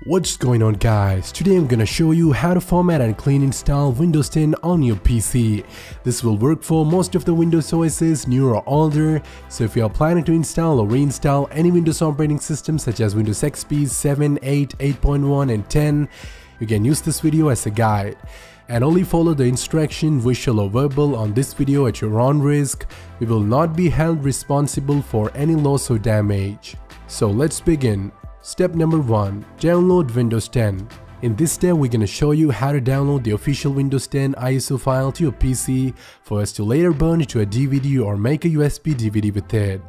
What's going on guys, today I'm gonna show you how to format and clean install Windows 10 on your PC. This will work for most of the Windows OSs, new or older, so if you are planning to install or reinstall any Windows operating system such as Windows XP 7, 8, 8.1 and 10, you can use this video as a guide. And only follow the instruction, visual or verbal on this video at your own risk. We will not be held responsible for any loss or damage. So let's begin. Step number 1. Download Windows 10. In this step, we're going to show you how to download the official Windows 10 ISO file to your PC for us to later burn it to a DVD or make a USB DVD with it.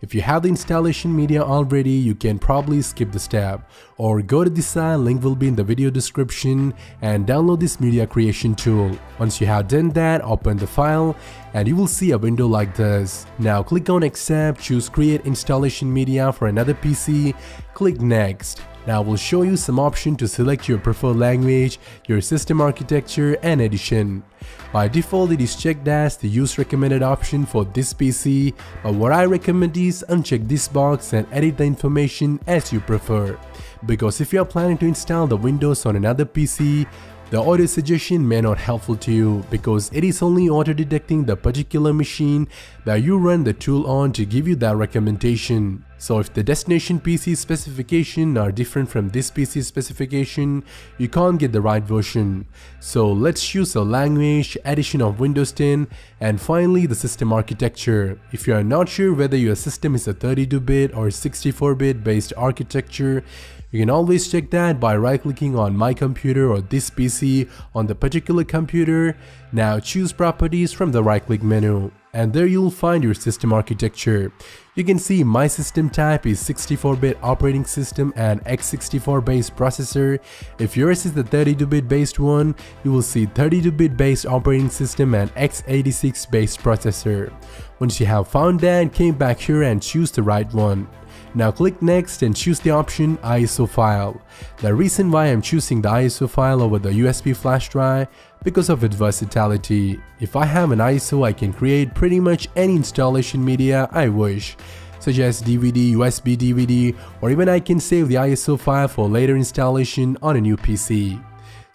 If you have the installation media already, you can probably skip the step or go to the site, link will be in the video description, and download this media creation tool. Once you have done that, open the file and you will see a window like this. Now click on accept, choose create installation media for another PC, click next. Now we'll show you some options to select your preferred language, your system architecture and edition. By default it is checked as the use recommended option for this PC, but what I recommend is uncheck this box and edit the information as you prefer. Because if you are planning to install the Windows on another PC, the audio suggestion may not helpful to you because it is only auto-detecting the particular machine that you run the tool on to give you that recommendation. So if the destination PC specification are different from this PC specification, you can't get the right version. So let's choose a language, edition of Windows 10, and finally the system architecture. If you are not sure whether your system is a 32-bit or 64-bit based architecture, you can always check that by right-clicking on My Computer or This PC on the particular computer. Now choose Properties from the right-click menu, and there you'll find your system architecture. You can see my system type is 64-bit operating system and x64 based processor. If yours is the 32-bit based one, you will see 32-bit based operating system and x86 based processor. Once you have found that, came back here and choose the right one. Now click next and choose the option ISO file. The reason why I'm choosing the ISO file over the USB flash drive because of its versatility. If I have an ISO, I can create pretty much any installation media I wish, such as DVD, USB DVD, or even I can save the ISO file for later installation on a new PC.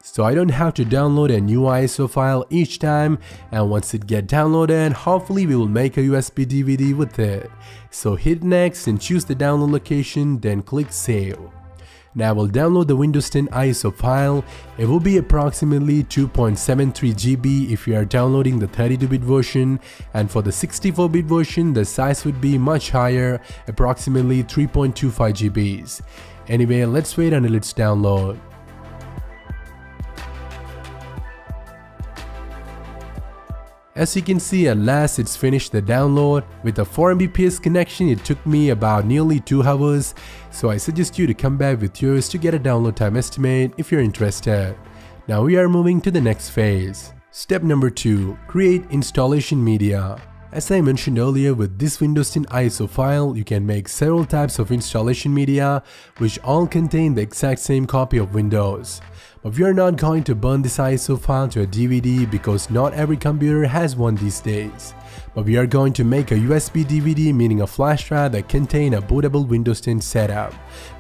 So I don't have to download a new ISO file each time, and once it gets downloaded, hopefully we will make a USB DVD with it. So hit next and choose the download location, then click save. Now we'll download the Windows 10 ISO file. It will be approximately 2.73 GB if you are downloading the 32-bit version, and for the 64-bit version the size would be much higher, approximately 3.25 GB. Anyway, let's wait until it's download. As you can see, at last it's finished the download. With a 4 Mbps connection, it took me about nearly 2 hours, so I suggest you to come back with yours to get a download time estimate if you're interested. Now we are moving to the next phase. Step number 2. Create installation media. As I mentioned earlier, with this Windows 10 ISO file, you can make several types of installation media which all contain the exact same copy of Windows. But we are not going to burn this ISO file to a DVD because not every computer has one these days. But we are going to make a USB DVD, meaning a flash drive that contain a bootable Windows 10 setup.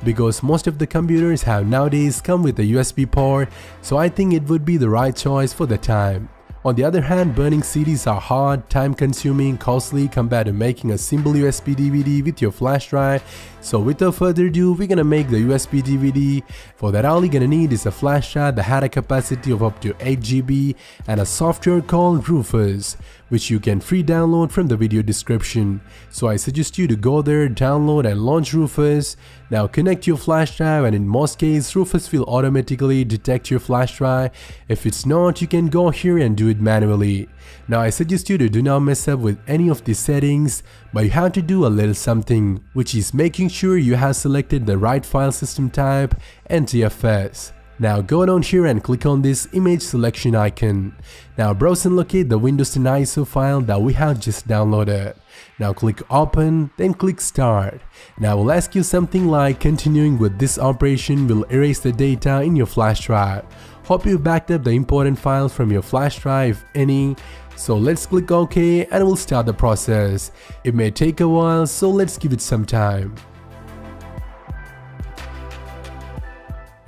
Because most of the computers have nowadays come with a USB port, so I think it would be the right choice for the time. On the other hand, burning CDs are hard, time-consuming, costly compared to making a simple USB DVD with your flash drive. So without further ado, we're gonna make the USB DVD. For that, all you're gonna need is a flash drive that had a capacity of up to 8 GB and a software called Rufus, which you can free download from the video description. So I suggest you to go there, download and launch Rufus. Now connect your flash drive, and in most cases Rufus will automatically detect your flash drive. If it's not, you can go here and do it manually. Now I suggest you to do not mess up with any of these settings, but you have to do a little something, which is making sure you have selected the right file system type, NTFS. Now go down here and click on this image selection icon. Now browse and locate the Windows 10 ISO file that we have just downloaded. Now click open, then click start. Now we'll ask you something like continuing with this operation will erase the data in your flash drive. Hope you backed up the important files from your flash drive if any. So let's click OK and we'll start the process. It may take a while, so let's give it some time.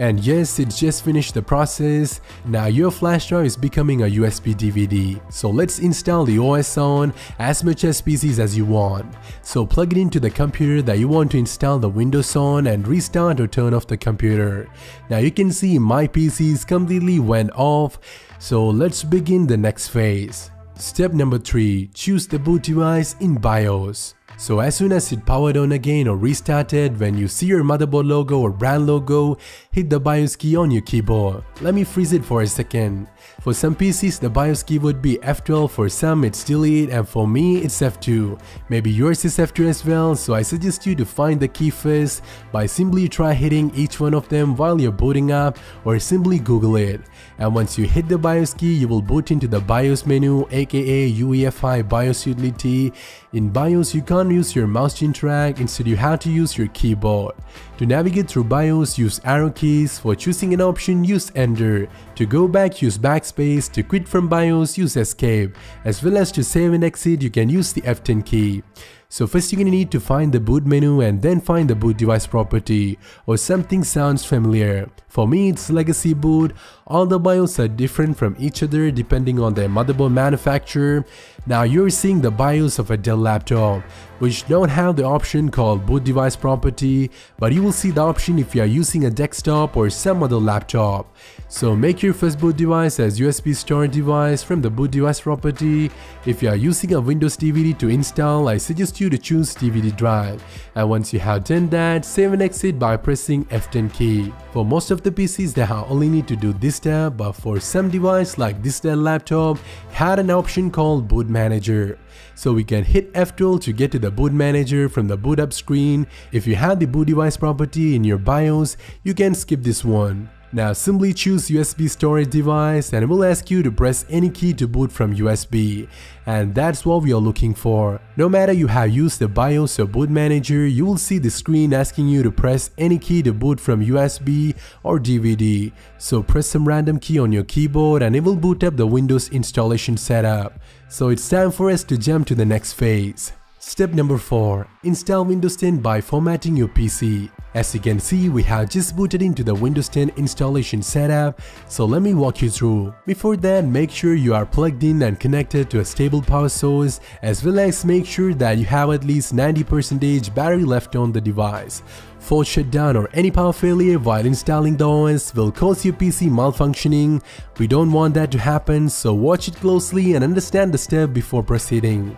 And yes, it's just finished the process. Now your flash drive is becoming a USB DVD. So let's install the OS on as much as PCs as you want. So plug it into the computer that you want to install the Windows on and restart or turn off the computer. Now you can see my PCs completely went off. So let's begin the next phase. Step number 3. Choose the boot device in BIOS. So as soon as it powered on again or restarted, when you see your motherboard logo or brand logo, hit the BIOS key on your keyboard. Let me freeze it for a second. For some PCs, the BIOS key would be F12, for some it's delete, and for me it's F2. Maybe yours is F2 as well, so I suggest you to find the key first by simply try hitting each one of them while you're booting up, or simply Google it. And once you hit the BIOS key, you will boot into the BIOS menu, aka UEFI BIOS utility. In BIOS, you can't use your mouse to interact, instead you have to use your keyboard. To navigate through BIOS, use arrow keys. For choosing an option, use Enter. To go back, use Backspace. To quit from BIOS, use Escape. As well as to save and exit, you can use the F10 key. So first you're gonna need to find the boot menu and then find the boot device property, or something sounds familiar. For me it's legacy boot. All the BIOS are different from each other depending on their motherboard manufacturer. Now you're seeing the BIOS of a Dell laptop, which don't have the option called boot device property, but you will see the option if you are using a desktop or some other laptop. So make your first boot device as USB storage device from the boot device property. If you are using a Windows DVD to install, I suggest you to choose DVD drive. And once you have done that, save and exit by pressing F10 key. For most of the PCs, they only need to do this step, but for some device like this Dell laptop had an option called boot manager. So we can hit F12 to get to the boot manager from the boot up screen. If you have the boot device property in your BIOS, you can skip this one. Now simply choose USB storage device and it will ask you to press any key to boot from USB, and that's what we are looking for. No matter you have used the BIOS or boot manager, you will see the screen asking you to press any key to boot from USB or DVD. So press some random key on your keyboard and it will boot up the Windows installation setup. So it's time for us to jump to the next phase. Step number 4. Install Windows 10 by formatting your PC. As you can see, we have just booted into the Windows 10 installation setup, so let me walk you through. Before that, make sure you are plugged in and connected to a stable power source, as well as make sure that you have at least 90% battery left on the device. Force shutdown or any power failure while installing the OS will cause your PC malfunctioning. We don't want that to happen, so watch it closely and understand the step before proceeding.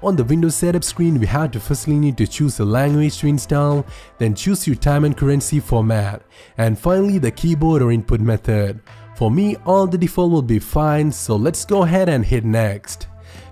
On the Windows setup screen, we have to firstly need to choose the language to install, then choose your time and currency format, and finally the keyboard or input method. For me, all the default will be fine, so let's go ahead and hit next.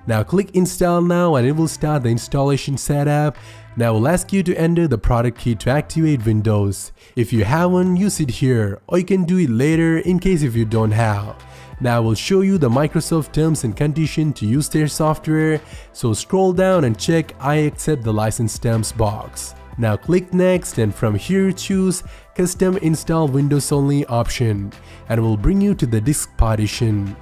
Now click install now and it will start the installation setup. Now we'll ask you to enter the product key to activate Windows. If you have one, use it here, or you can do it later in case if you don't have. Now I will show you the Microsoft terms and conditions to use their software, so scroll down and check I accept the license terms box. Now click next and from here choose custom install Windows only option, and it will bring you to the disk partition,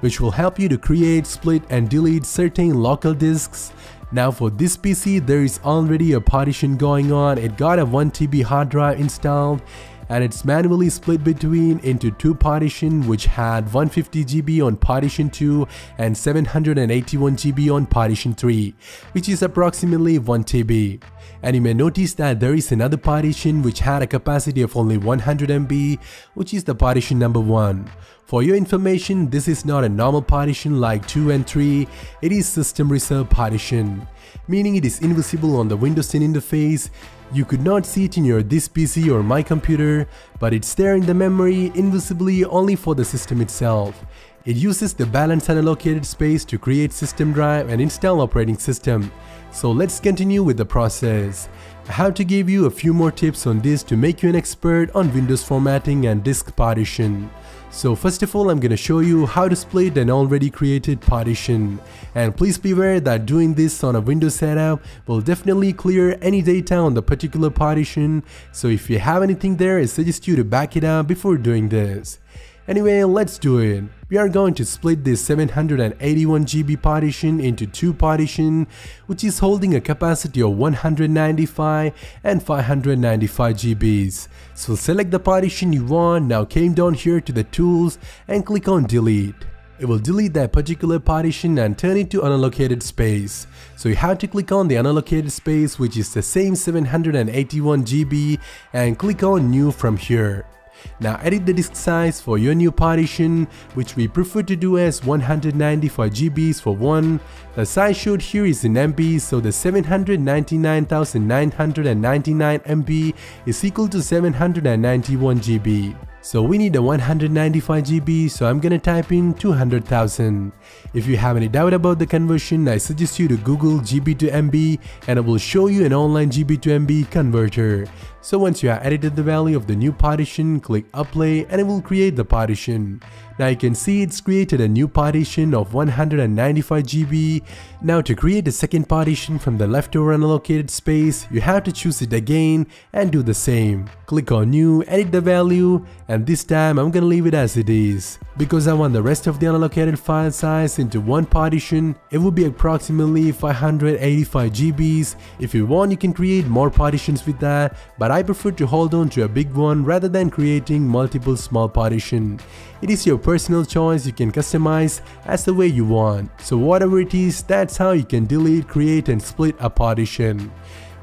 which will help you to create, split and delete certain local disks. Now for this PC there is already a partition going on. It got a 1 TB hard drive installed, and it's manually split between into two partitions, which had 150 GB on partition 2 and 781 GB on partition 3, which is approximately 1 TB. And you may notice that there is another partition which had a capacity of only 100 MB, which is the partition number 1. For your information, this is not a normal partition like 2 and 3, it is system reserve partition, meaning it is invisible on the Windows 10 interface. You could not see it in your this PC or my computer, but it's there in the memory invisibly only for the system itself. It uses the balanced unallocated space to create system drive and install operating system. So let's continue with the process. I have to give you a few more tips on this to make you an expert on Windows formatting and disk partition. So first of all, I'm gonna show you how to split an already created partition. And please be aware that doing this on a Windows setup will definitely clear any data on the particular partition. So if you have anything there, I suggest you to back it up before doing this. Anyway, let's do it. We are going to split this 781 GB partition into two partitions, which is holding a capacity of 195 and 595 GBs. So select the partition you want. Now came down here to the tools and click on delete. It will delete that particular partition and turn it to unallocated space. So you have to click on the unallocated space, which is the same 781 GB, and click on new from here. Now edit the disk size for your new partition, which we prefer to do as 195 GBs for one. The size showed here is in MB, so the 799,999 MB is equal to 791 GB. So we need a 195 GB, so I'm gonna type in 200,000. If you have any doubt about the conversion, I suggest you to Google GB to MB and it will show you an online GB to MB converter. So once you have edited the value of the new partition, click apply and it will create the partition. Now you can see it's created a new partition of 195 GB. Now to create a second partition from the leftover unallocated space, you have to choose it again and do the same. Click on new, edit the value, and this time I'm gonna leave it as it is. Because I want the rest of the unallocated file size into one partition, it will be approximately 585 GBs. If you want, you can create more partitions with that, but I prefer to hold on to a big one rather than creating multiple small partitions. It is your personal choice, you can customize as the way you want. So whatever it is, that's how you can delete, create and split a partition.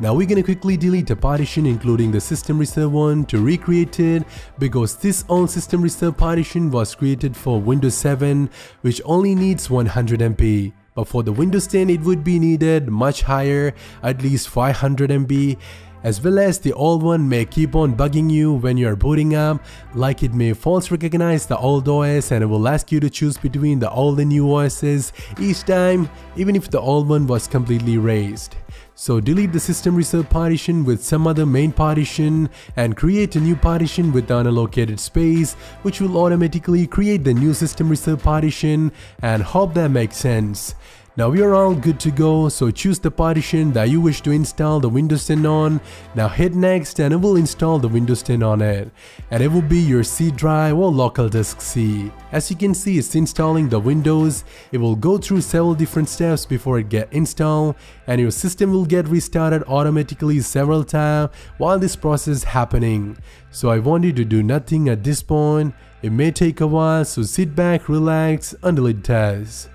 Now we're gonna quickly delete a partition including the system reserve one to recreate it, because this old system reserve partition was created for Windows 7, which only needs 100 MB. But for the Windows 10 it would be needed much higher, at least 500 MB. As well as the old one may keep on bugging you when you are booting up, like it may false recognize the old OS and it will ask you to choose between the old and new OSs each time, even if the old one was completely erased. So delete the system reserve partition with some other main partition and create a new partition with the unallocated space, which will automatically create the new system reserve partition, and hope that makes sense. Now we are all good to go, so choose the partition that you wish to install the Windows 10 on. Now hit next and it will install the Windows 10 on it. And it will be your C drive or local disk C. As you can see, it's installing the Windows. It will go through several different steps before it get installed, and your system will get restarted automatically several times while this process is happening. So I want you to do nothing at this point. It may take a while, so sit back, relax until it does.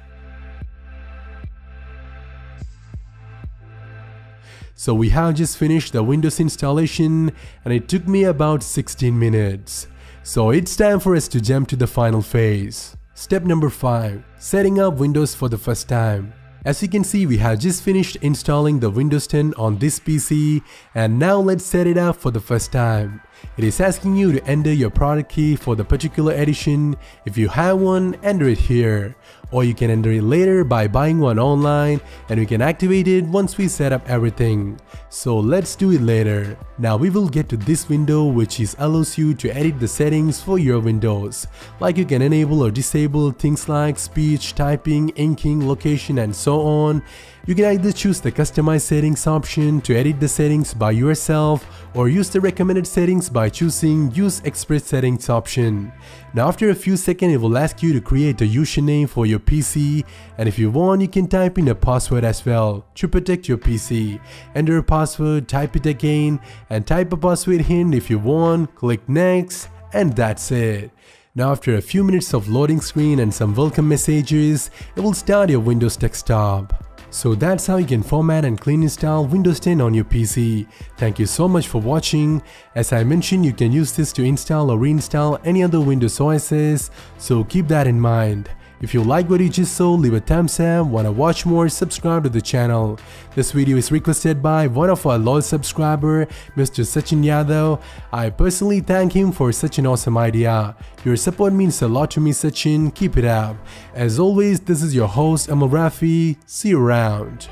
So we have just finished the Windows installation and it took me about 16 minutes. So it's time for us to jump to the final phase. Step number 5. Setting up Windows for the first time. As you can see, we have just finished installing the Windows 10 on this PC, and now let's set it up for the first time. It is asking you to enter your product key for the particular edition. If you have one, enter it here. Or you can enter it later by buying one online, and we can activate it once we set up everything. So let's do it later. Now we will get to this window, which allows you to edit the settings for your Windows. Like you can enable or disable things like speech, typing, inking, location and so on. You can either choose the customize settings option to edit the settings by yourself, or use the recommended settings by choosing use express settings option. Now after a few seconds it will ask you to create a username for your PC, and if you want you can type in a password as well to protect your PC. Enter a password, type it again and type a password hint if you want, click next, and that's it. Now after a few minutes of loading screen and some welcome messages, it will start your Windows desktop. So that's how you can format and clean install Windows 10 on your PC. Thank you so much for watching. As I mentioned, you can use this to install or reinstall any other Windows OSs, so keep that in mind. If you like what you just saw, leave a thumbs up. Wanna watch more, subscribe to the channel. This video is requested by one of our loyal subscriber, Mr. Sachin Yadav. I personally thank him for such an awesome idea. Your support means a lot to me, Sachin. Keep it up. As always, this is your host Amal Rafi. See you around.